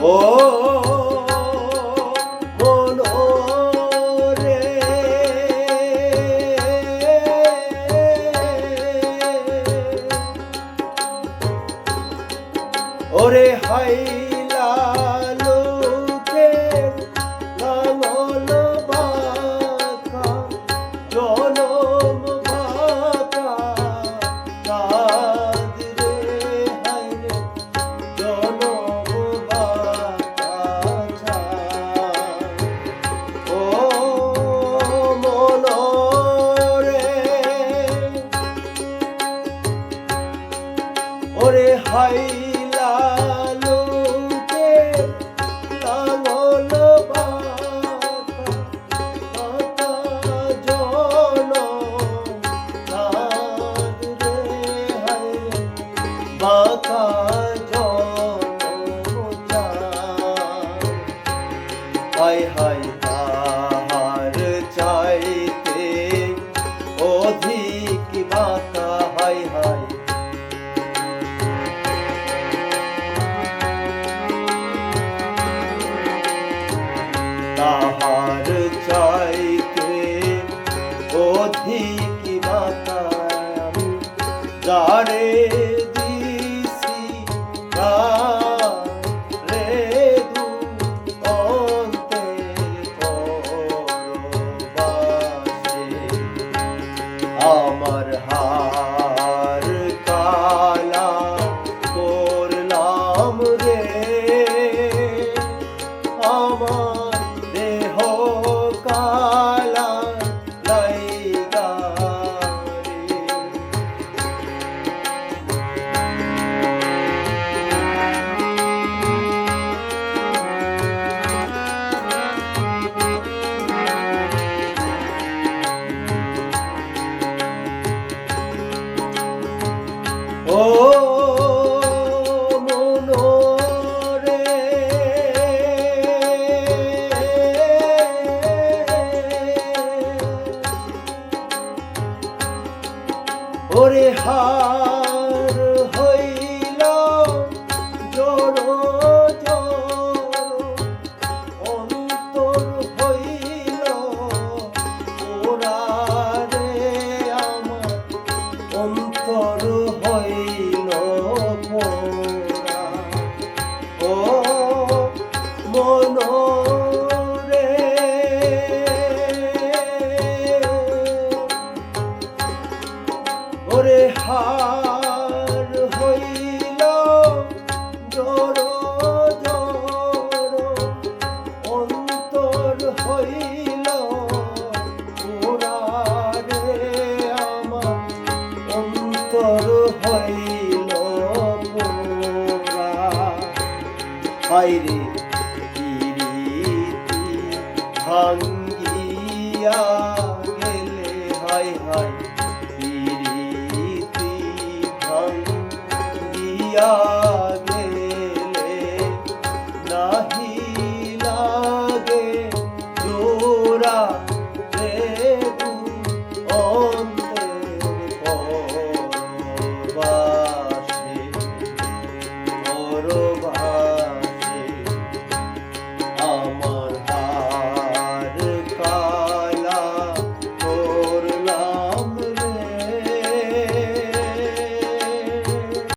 ও মনোরে ওরে হাইলা লোকের লাঙল বাঁকা জনম বাঁকা চাঁদ রে হাইরে জনম বাঁকা চাঁদ ও মনরে ওরে হাইলা লোকের লাঙল বাঁকা জনম চাঁদ রে হাইরে বাঁকা জনম চাঁদ হায় হায় তাহার চাইতে অধিক বাঁকা হায় হায় তাহার চাইতে অধিক বাঁকা আমি যারে দিছি রে দু অন্তের পরবাসে আমার হার কালা করলাম রে আমার দেহ কালা লাইগা রে ও মনোরে ওরে হার হইল জড়ো জড়ো অন্তর হইল ওরা রে আমার অন্তর হইল পোড়া ও মনোরে ওরে হার হইল জড়ো জড়ো অন্তর হইল পোড়া রে আমার অন্তর হইল পোড়া হায় রে